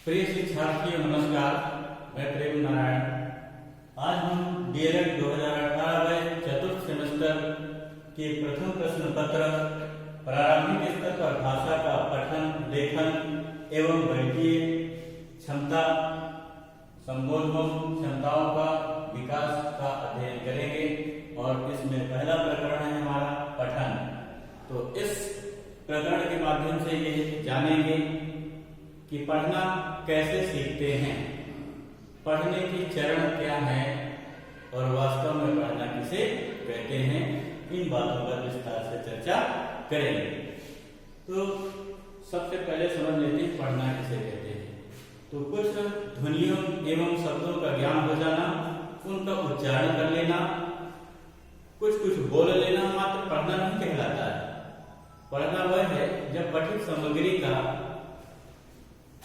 प्रिय शिक्षार्थियों नमस्कार, मैं प्रेम नारायण। आज हम डीएलएड 2018 में चतुर्थ सेमेस्टर के प्रथम प्रश्न पत्र प्रारंभिक स्तर पर भाषा का पठन, लेखन एवं गणितीय क्षमता संबोधन क्षमताओं का विकास का अध्ययन करेंगे। और इसमें पहला प्रकरण है हमारा पठन। तो इस प्रकरण के माध्यम से ये जानेंगे कि पढ़ना कैसे सीखते हैं, पढ़ने की चरण क्या है और वास्तव में पढ़ना किसे कहते हैं। इन बातों पर विस्तार से चर्चा करेंगे। तो सबसे पहले समझ लेते हैं पढ़ना किसे कहते हैं। तो कुछ ध्वनियों एवं शब्दों का ज्ञान हो जाना, उनका उच्चारण कर लेना, कुछ कुछ बोल लेना मात्र पढ़ना नहीं कहलाता है। पढ़ना वह है जब पठित सामग्री का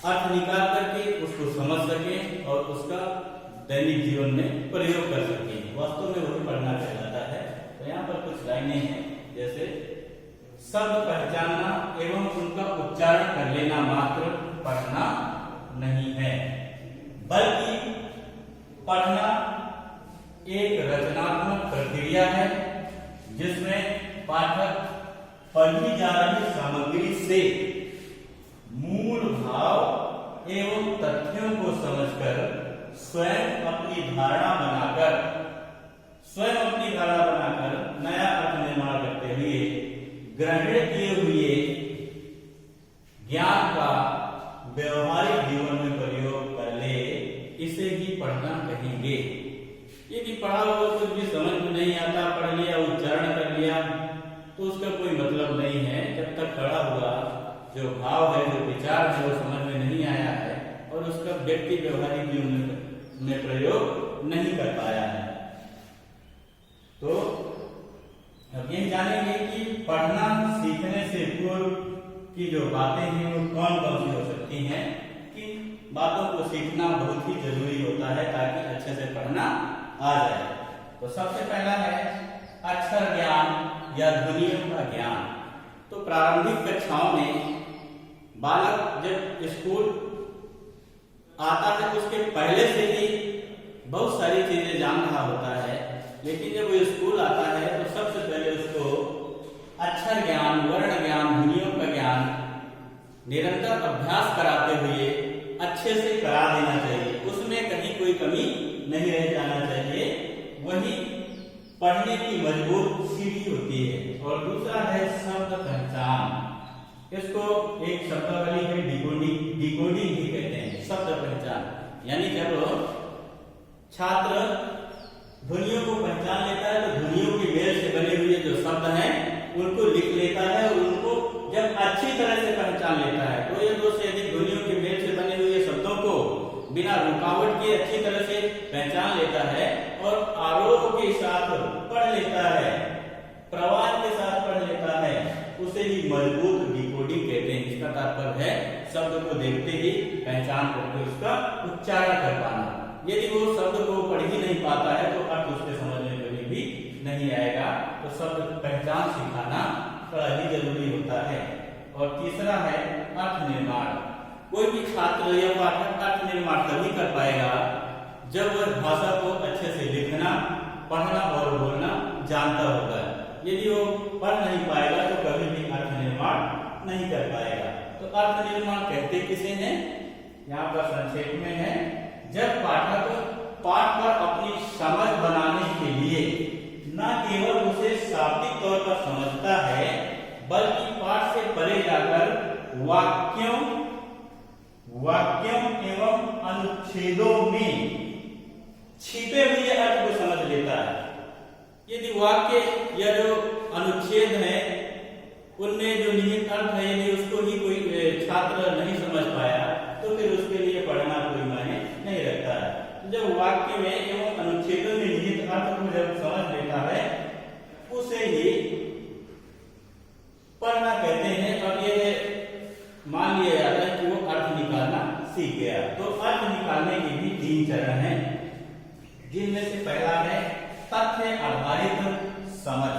अर्थ निकाल करके उसको समझ सके और उसका दैनिक जीवन में प्रयोग कर सके, वास्तव में वही पढ़ना कहलाता है। तो यहाँ पर कुछ लाइनें हैं, जैसे शब्द पहचानना एवं उनका उच्चारण कर लेना मात्र पढ़ना नहीं है, बल्कि पढ़ना एक रचनात्मक प्रक्रिया है जिसमें पाठक पढ़ी जा रही सामग्री से मूल भाव एवं तथ्यों को समझकर स्वयं अपनी धारणा बनाकर नया अर्थ निर्माण करते हुए ग्रहण किए हुए ज्ञान का व्यवहारिक जीवन में प्रयोग कर ले, इसे ही पढ़ना कहेंगे। यदि पढ़ा हुआ कुछ भी समझ में नहीं आता, पढ़ लिया, उच्चारण कर लिया, तो उसका कोई मतलब नहीं है जब तक पढ़ा हुआ जो भाव है, जो विचार है, वो समझ में नहीं आया है और उसका व्यक्ति व्यवहारिक जीवन में प्रयोग नहीं कर पाया है। तो अब ये जानेंगे कि पढ़ना सीखने से पूर्व की जो बातें हैं वो कौन कौन सी हो सकती हैं। कि बातों को सीखना बहुत ही जरूरी होता है ताकि अच्छे से पढ़ना आ जाए। तो सबसे पहला है अक्षर ज्ञान या ध्वनियों का ज्ञान। तो प्रारंभिक कक्षाओं में बालक जब स्कूल आता है उसके पहले से ही बहुत सारी चीजें जान रहा होता है, लेकिन जब वो स्कूल आता है तो सबसे पहले उसको अक्षर ज्ञान, वर्ण ज्ञान, ध्वनियों का ज्ञान निरंतर अभ्यास कराते हुए अच्छे से करा देना चाहिए। उसमें कहीं कोई कमी नहीं रह जाना चाहिए, वही पढ़ने की मजबूत सीढ़ी होती है। और दूसरा है शब्द पहचान। इसको एक शब्दावली में डिकोडिंग ही कहते हैं, शब्द पहचान। यानी जब छात्र ध्वनियों को पहचान लेता है तो ध्वनियों के मेल से बने हुए जो शब्द हैं उनको लिख लेता है और उनको जब अच्छी तरह से पहचान लेता है तो ये दो से अधिक ध्वनियों के मेल से बने हुए शब्दों को बिना रुकावट के अच्छी तरह से पहचान लेता है और आरोह के साथ पढ़ लेता है, प्रवाह के साथ पढ़ लेता है, उसे ही मजबूत डिकोडिंग कहते हैं। इसका तात्पर्य है शब्द को देखते ही पहचान करके उसका उच्चारण कर पाना। यदि वो शब्द को पढ़ ही नहीं पाता है तो अर्थ उसके समझ में कभी भी नहीं आएगा। तो शब्द पहचान सिखाना बड़ा ही जरूरी होता है। और तीसरा है अर्थ निर्माण। कोई भी छात्र या पाठक अर्थ निर्माण तभी कर पाएगा जब वह भाषा को अच्छे से लिखना, पढ़ना और बोलना जानता होगा। यदि वो पढ़ नहीं पाएगा तो कभी भी अर्थ निर्माण नहीं कर पाएगा। तो अर्थ निर्माण कहते किसे हैं? यहाँ पर संक्षेप में है, जब पाठक पाठ पर अपनी समझ बनाने के लिए न केवल उसे शाब्दिक तौर पर समझता है, बल्कि पाठ से परे जाकर वाक्यों एवं अनुच्छेदों में छिपे हुए अर्थ को समझ लेता है। यदि वाक्य या जो अनुच्छेद है उनमें जो निहित अर्थ है, यदि उसको ही कोई छात्र नहीं समझ पाया तो फिर उसके लिए पढ़ना कोई मायने नहीं रखता है। जब वाक्य में एवं अनुच्छेदों में निहित अर्थ को जब समझ लेता है उसे ही पढ़ना कहते हैं। और ये मान लिया जाता है कि वो अर्थ निकालना सीख गया। तो अर्थ निकालने के भी 3 चरण हैं, जिनमें से पहला है तथ्य आधारित समझ।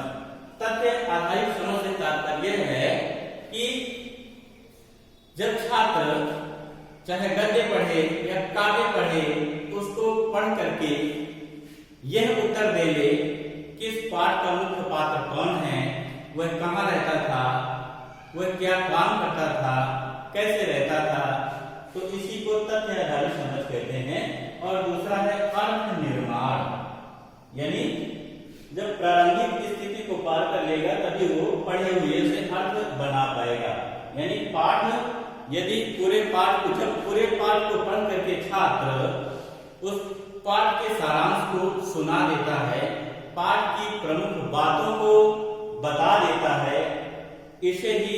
तथ्य आधारित समझ से तात्पर्य है कि जब छात्र चाहे गद्य पढ़े या काव्य पढ़े, उसको पढ़ करके यह उत्तर दे ले कि इस पाठ का मुख्य पात्र कौन है, वह कहाँ रहता था, वह क्या काम करता था, कैसे रहता था, तो इसी को तथ्य आधारित समझ कहते हैं। और दूसरा है अर्थ निर्माण, यानी जब प्रारंभिक स्थिति को पार कर लेगा तभी वो पढ़े हुए से अर्थ बना पाएगा। यानी पाठ, यदि पूरे पाठ को पढ़ करके छात्र उस पाठ के सारांश को सुना देता है, पाठ की प्रमुख बातों को बता देता है, इसे ही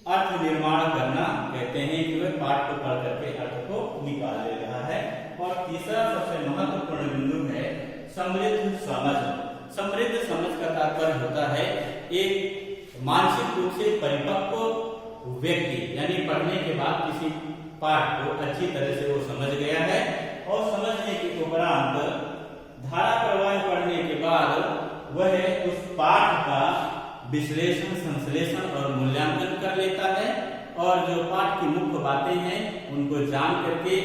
अर्थ निर्माण करना कहते हैं कि वह पाठ को पढ़ करके अर्थ को निकाल ले रहा है। और तीसरा सबसे महत्वपूर्ण बिंदु है समृद्ध समझ। समृद्ध समझ का तात्पर्य होता है एक मानसिक रूप से परिपक्व व्यक्ति, यानी पढ़ने के बाद किसी पाठ को अच्छी तरह से वो समझ गया है और समझने के उपरांत धारा प्रवाह पढ़ने के बाद वह उस पाठ का विश्लेषण, संश्लेषण और मूल्यांकन कर लेता है और जो पाठ की मुख्य बातें हैं उनको जान करके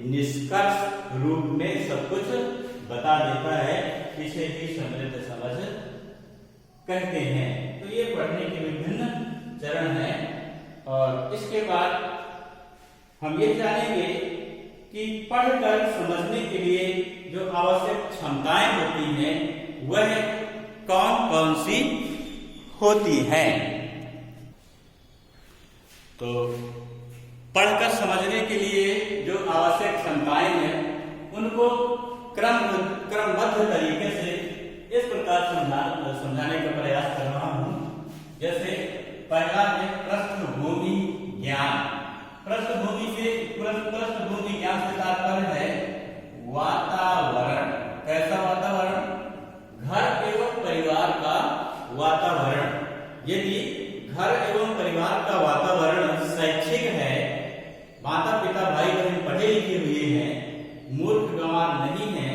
निष्कर्ष रूप में सब कुछ बता देता है। इसे ही समृद्ध समझ कहते हैं। तो ये पढ़ने के विभिन्न चरण हैं और इसके बाद हम ये जानेंगे कि पढ़कर समझने के लिए जो आवश्यक क्षमताएं होती हैं वह कौन कौन सी होती हैं। तो पढ़कर समझने के लिए जो आवश्यक क्षमताएं हैं उनको क्रमबद्ध तरीके से इस प्रकार समझाने का प्रयास कर रहा हूं। जैसे पहला है पृष्ठभूमि ज्ञान। पृष्ठभूमि ज्ञान से तात्पर्य है वातावरण। कैसा वातावरण? घर एवं परिवार का वातावरण। यदि घर एवं परिवार का वातावरण शैक्षिक है, माता पिता भाई बहन पढ़े लिखे हुए हैं, मूर्ख गंवार नहीं है,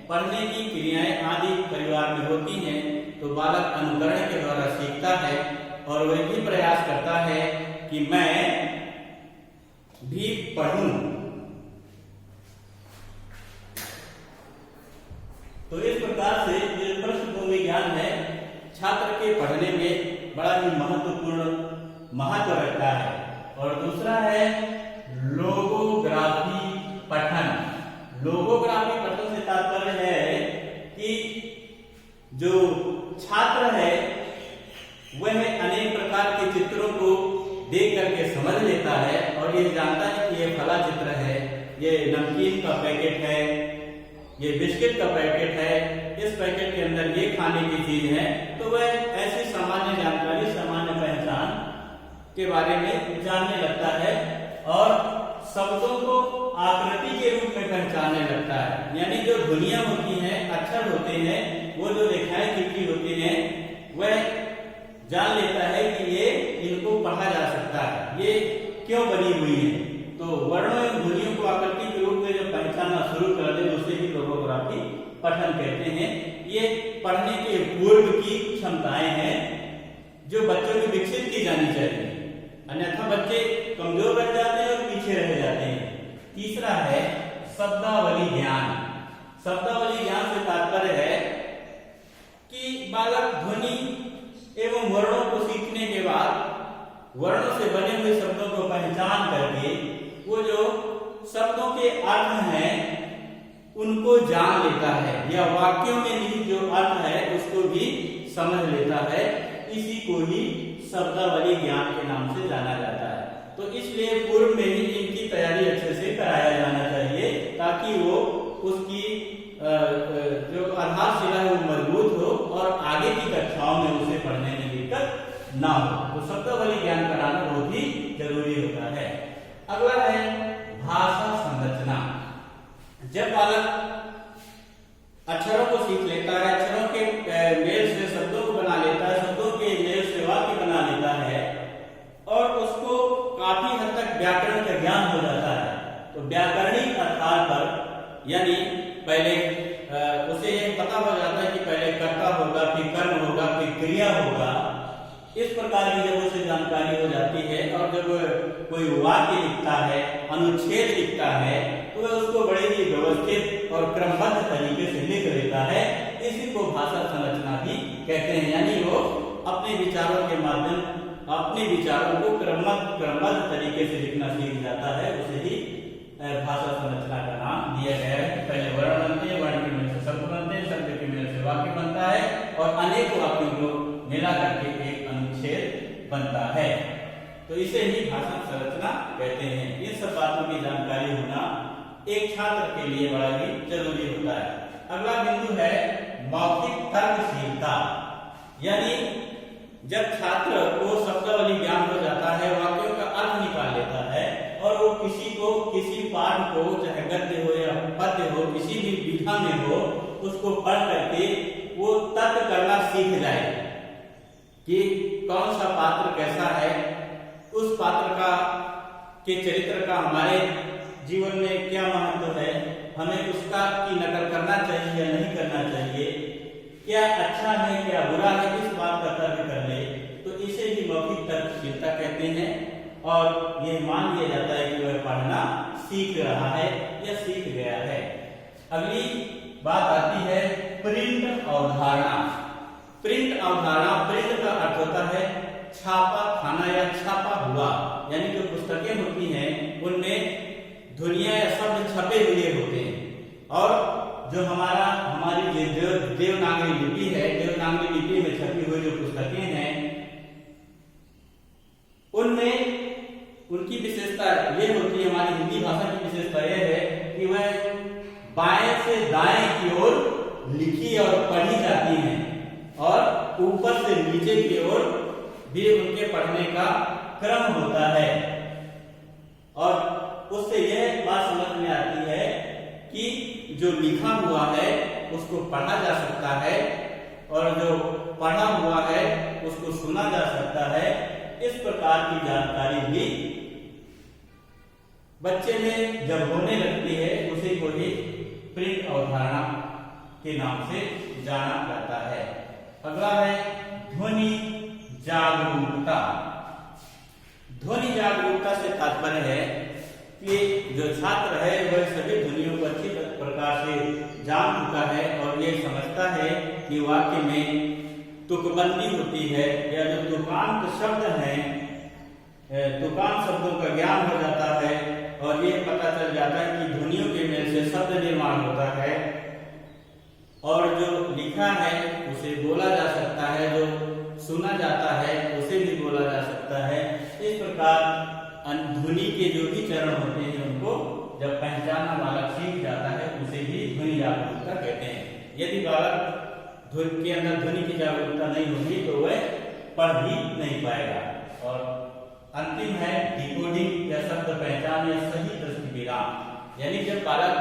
पढ़ने की क्रियाएं आदि परिवार में होती हैं, तो बालक अनुकरण के द्वारा सीखता है और वह भी प्रयास करता है कि मैं भी पढ़ूं। तो इस प्रकार से जो पृष्ठभूमि ज्ञान है छात्र के पढ़ने में बड़ा ही महत्व रखता है। और दूसरा है लोगोग्राफी पठन। लोगोग्राफी पठन से तात्पर्य है कि जो छात्र है वह अनेक प्रकार के चित्रों को देख करके समझ लेता है और ये जानता है कि ये फला चित्र है, ये नमकीन का पैकेट है, ये बिस्किट का पैकेट है, इस पैकेट के अंदर ये खाने की चीज है। तो वह ऐसी सामान्य जानकारी, सामान्य पहचान के बारे में जानने लगता है और शब्दों को आकृति के रूप में पहचानने लगता है। यानी जो ध्वनियां होती हैं, अक्षर होते हैं, वो जो रेखाएं खींची होती हैं, वह जान लेता है कि ये इनको पढ़ा जा सकता है, ये क्यों बनी हुई है। तो वर्णों एवं ध्वनियों को आकृति के रूप में जब पहचानना शुरू कर दे उसे ही लोगोग्राफी पठन कहते हैं। ये पढ़ने के पूर्व की क्षमताएं हैं जो बच्चों में विकसित की जानी चाहिए, अन्यथा बच्चे कमजोर रह जाते हैं और पीछे रह जाते हैं। तीसरा है शब्दावली ज्ञान। शब्दावली ज्ञान से तात्पर्य है कि बालक ध्वनि एवं वर्णों को सीखने के बाद वर्णों से बने हुए शब्दों को पहचान करके वो जो शब्दों के अर्थ हैं उनको जान लेता है या वाक्यों में निहित जो अर्थ है उसको भी समझ लेता है। इसी को ही शब्दावली ज्ञान के नाम से जाना जाता है। तो इसलिए पूर्व में ही इनकी तैयारी अच्छे से कराया जाना चाहिए ताकि वो उसकी जो आधारशिला है वो मजबूत हो और आगे की कक्षाओं में उसे पढ़ने में दिक्कत ना हो। तो शब्दावली ज्ञान कराना बहुत ही जरूरी होता है। अगला है भाषा संरचना। जब बालक अक्षरों को सीख लेता है, अक्षरों के मेल से शब्दों को बना लेता है, शब्दों के मेल से वाक्य बना लेता है और उसको काफी हद तक व्याकरण का ज्ञान हो जाता है, तो व्याकरणिक आधार पर यानी पहले उसे ये पता हो जाता है कि पहले कर्ता होगा, फिर कर्म होगा, फिर क्रिया होगा। इस प्रकार की जब उसे जानकारी हो जाती है और जब कोई वाक्य लिखता है, अनुच्छेद लिखता है, तो वह उसको बड़े ही व्यवस्थित और क्रमबद्ध तरीके से लिख लेता है। इसी को भाषा संरचना भी कहते हैं। यानी वो अपने विचारों के माध्यम अपने विचारों को क्रमबद्ध तरीके से लिखना सीख जाता है। उसे ही भाषा संरचना का नाम दिया गया है। पहले वर्ण बनते हैं, वर्ण के मिलने से शब्द बनते हैं, शब्द के मिलने से वाक्य बनता है और अनेक वाक्यों को मिला करके एक अनुच्छेद बनता है। तो इसे ही भाषा संरचना कहते हैं। इन सब बातों की जानकारी होना एक छात्र के लिए बड़ा ही जरूरी होता है। अगला बिंदु है मौखिक तर्कशीलता। यानी जब छात्र को शब्दावली ज्ञान हो जाता है, वाक्यों का अर्थ निकाल लेता है और वो किसी पाठ को, चाहे गद्य हो या पद्य हो, किसी भी विधा में हो, उसको पढ़ करके वो तर्क करना सीख जाए कि कौन सा पात्र कैसा है, उस पात्र के चरित्र का हमारे जीवन में क्या महत्व है, हमें उसका की नकल करना चाहिए या नहीं करना चाहिए, क्या अच्छा है क्या बुरा है, इस बात का तर्क कर ले, तो इसे ही मौखिक तर्कशीलता कहते हैं। और यह मान लिया जाता है कि वह पढ़ना सीख रहा है या सीख गया है। अगली बात आती है प्रिंट अवधारणा। प्रिंट अवधारणा, प्रिंट का अर्थ होता है छापा खाना या छापा हुआ। यानी जो पुस्तकें होती हैं उनमें ध्वनियां या शब्द छपे हुए होते हैं और जो हमारी देवनागरी लिपि है, देवनागरी लिपि में छपी हुई जो पुस्तकें हैं उनमें उनकी विशेषता ये होती है, हमारी हिंदी भाषा की विशेषता यह है कि वह बाएं से दाएं की ओर लिखी और पढ़ी जाती हैं और ऊपर से नीचे की ओर भी उनके पढ़ने का क्रम होता है। और उससे यह बात समझ में आती है कि जो लिखा हुआ है उसको पढ़ा जा सकता है और जो पढ़ा हुआ है उसको सुना जा सकता है। इस प्रकार की जानकारी भी बच्चे में जब होने लगती है उसी को ही प्रिंट अवधारणा के नाम से जाना जाता है। अगला है ध्वनि जागरूकता। ध्वनि जागरूकता से तात्पर्य है कि जो छात्र है वह सभी ध्वनियों को अच्छी प्रकार से जान चुका है और ये समझता है कि वाक्य में तुकबंदी होती है या जो तुकांत शब्द हैं, तुकांत शब्दों का ज्ञान हो जाता है और ये पता चल जाता है कि ध्वनियों के मेल से शब्द निर्माण होता है और जो लिखा है उसे बोला जा सकता है, जो सुना जाता है उसे भी बोला जा सकता है। इस प्रकार ध्वनि के जो भी चरण होते हैं उनको जब पहचानना बालक सीख जाता है उसे ही ध्वनि जागरूकता कहते हैं। यदि बालक के अंदर ध्वनि की जागरूकता नहीं होगी तो वह पढ़ भी नहीं पाएगा। और अंतिम है डिकोडिंग या शब्द पहचान या सही दृष्टि विराम। यानी जब बालक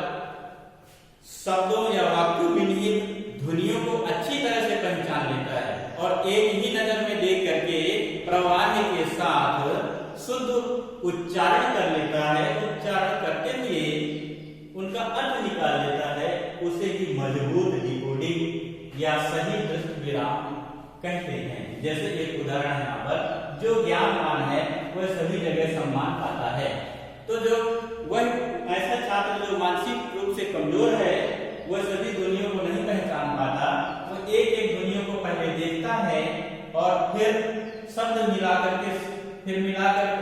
शब्दों या वाक्यों में निहित ध्वनियों को अच्छी तरह से पहचान लेता है और एक ही नजर में देख करके प्रवाह के साथ शुद्ध उच्चारण कर लेता है, उच्चारण करते हुए उनका अर्थ निकाल लेता है, उसे ही मजबूत डिकोडिंग या सही दृष्टि विराम कहते हैं। जैसे एक उदाहरण यहाँ पर, जो ज्ञानवान है वह सभी जगह सम्मान पाता है। तो जो वह ऐसा छात्र जो मानसिक रूप से कमजोर है वह सभी ध्वनियों को नहीं पहचान पाता, वो एक एक ध्वनियों को पहले देखता है और फिर शब्द मिलाकर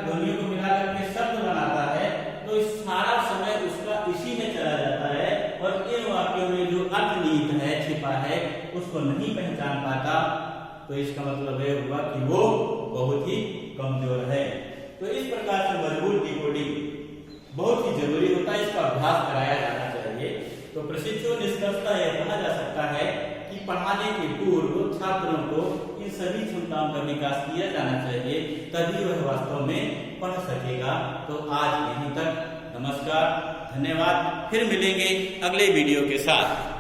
ध्वनियों को मिलाकर के शब्द बनाता है। तो इस सारा समय उसका इसी में चला जाता है और इन वाक्यों में जो अर्थ निहित है, छिपा है, उसको नहीं पहचान पाता। तो इसका मतलब यह हुआ कि वो बहुत ही कमजोर है। तो इस प्रकार से मजबूत डिकोडिंग बहुत ही जरूरी होता है, इसका अभ्यास कराया जाना चाहिए। तो प्रशिक्षु निष्कर्षतः यह कहा जा सकता है कि पढ़ाने के पूर्व छात्रों को इन सभी क्षमताओं का विकास किया जाना चाहिए, तभी वह वास्तव में पढ़ सकेगा। तो आज यहीं तक, नमस्कार, धन्यवाद। फिर मिलेंगे अगले वीडियो के साथ।